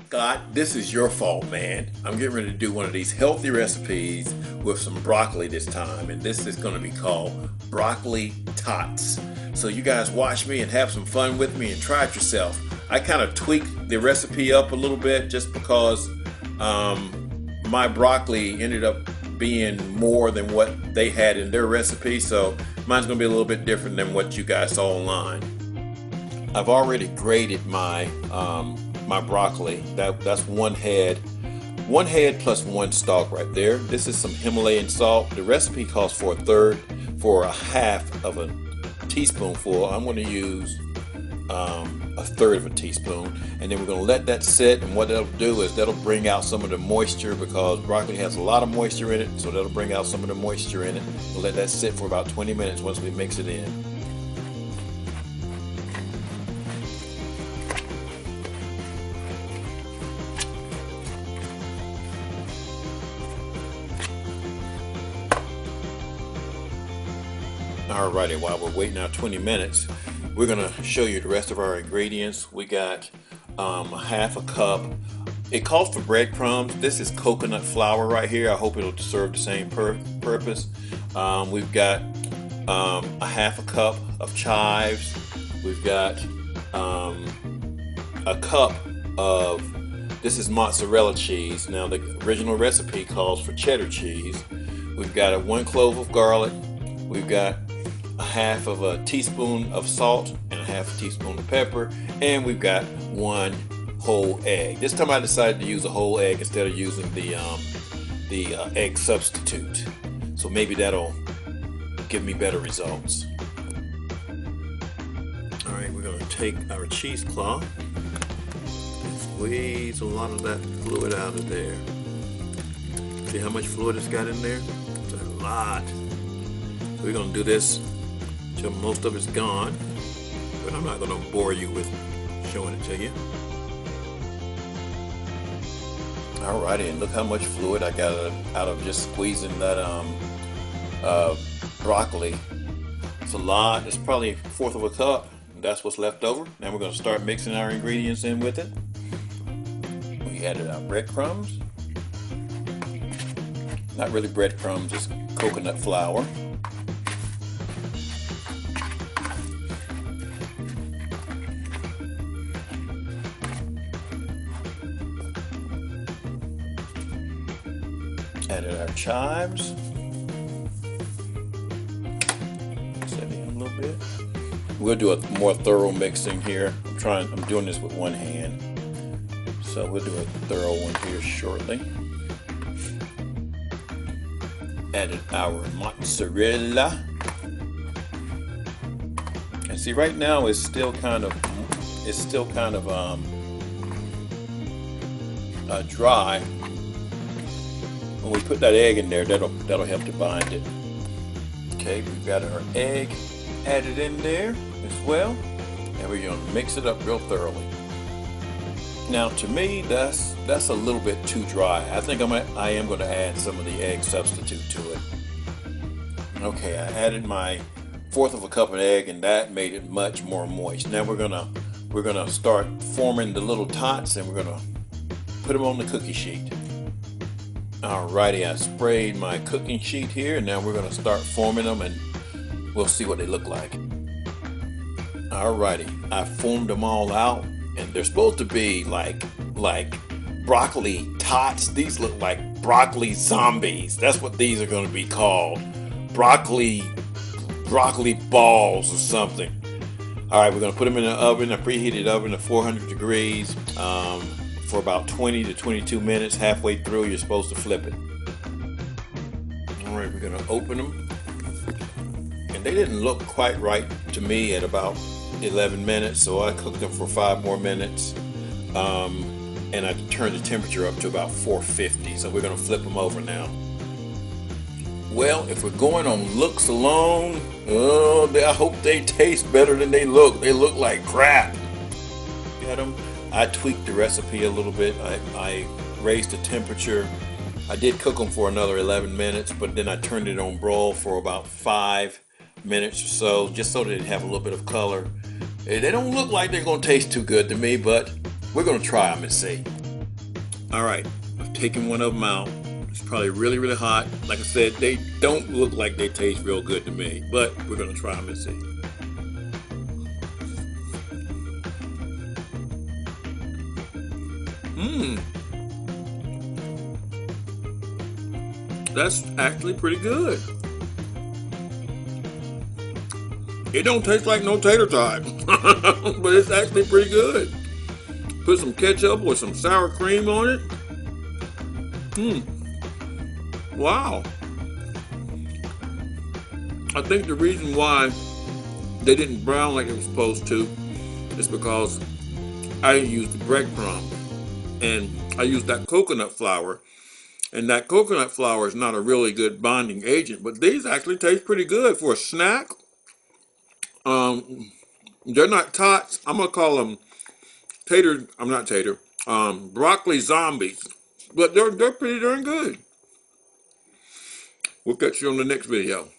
God, this is your fault, man. I'm getting ready to do one of these healthy recipes with some broccoli this time, and this is going to be called broccoli tots. So you guys watch me and have some fun with me and try it yourself. I kind of tweaked the recipe up a little bit just because my broccoli ended up being more than what they had in their recipe, so mine's going to be a little bit different than what you guys saw online. I've already graded my broccoli. That's one head plus one stalk right there. This is some Himalayan salt. The recipe calls for a half of a teaspoonful. I'm going to use a third of a teaspoon, and then we're going to let that sit. And what that'll do is that'll bring out some of the moisture, because broccoli has a lot of moisture in it, so that'll bring out some of the moisture in it. We'll let that sit for about 20 minutes once we mix it in. Alrighty, while we're waiting our 20 minutes, we're gonna show you the rest of our ingredients. We got half a cup. It calls for breadcrumbs. This is coconut flour right here. I hope it'll serve the same purpose. We've got a half a cup of chives. We've got a cup of, this is mozzarella cheese. Now the original recipe calls for cheddar cheese. We've got a 1 clove of garlic. We've got a half of a teaspoon of salt and a half a teaspoon of pepper, and we've got 1 whole egg. This time I decided to use a whole egg instead of using the egg substitute, so maybe that'll give me better results. All right, we're going to take our cheesecloth and squeeze a lot of that fluid out of there. See how much fluid it's got in there? It's a lot. We're going to do this till most of it's gone, but I'm not going to bore you with showing it to you. Alrighty, and look how much fluid I got out of just squeezing that broccoli. It's a lot. It's probably 1/4 of a cup. That's what's left over. Now we're going to start mixing our ingredients in with it. We added our breadcrumbs. Not really breadcrumbs, it's coconut flour. Added our chives. Set it in a little bit. We'll do a more thorough mixing here. I'm doing this with one hand, so we'll do a thorough one here shortly. Added our mozzarella, and see, right now it's still kind of dry. When we put that egg in there, that'll help to bind it. Okay, we've got our egg added in there as well, and we're going to mix it up real thoroughly. Now, to me, that's a little bit too dry. I think I am going to add some of the egg substitute to it. Okay, I added my 1/4 of a cup of egg, and that made it much more moist. Now we're gonna start forming the little tots, and we're gonna put them on the cookie sheet. Alrighty, I sprayed my cooking sheet here, and now we're gonna start forming them, and we'll see what they look like. Alrighty, I formed them all out, and they're supposed to be like broccoli tots. These look like broccoli zombies. That's what these are going to be called. Broccoli balls or something. Alright, we're going to put them in the oven, a preheated oven at 400 degrees for about 20 to 22 minutes. Halfway through, you're supposed to flip it. Alright, we're going to open them. And they didn't look quite right to me at about 11 minutes, so I cooked them for 5 more minutes. And I turned the temperature up to about 450, so we're going to flip them over now. Well, if we're going on looks alone, I hope they taste better than they look. They look like crap. Get them? I tweaked the recipe a little bit. I raised the temperature. I did cook them for another 11 minutes, but then I turned it on broil for about 5 minutes or so, just so that they have a little bit of color. They don't look like they're going to taste too good to me, but we're going to try them and see. All right, I've taken one of them out. It's probably really, really hot. Like I said, they don't look like they taste real good to me, but we're gonna try them and see. Mmm, that's actually pretty good. It don't taste like no tater tot, but it's actually pretty good. Put some ketchup or some sour cream on it. Mmm, wow. I think the reason why they didn't brown like they were supposed to is because I used the breadcrumb and I used that coconut flour. And that coconut flour is not a really good bonding agent, but these actually taste pretty good for a snack. Um, they're not tots. I'm gonna call them tater. I'm not tater. Broccoli zombies, but they're pretty darn good. We'll catch you on the next video.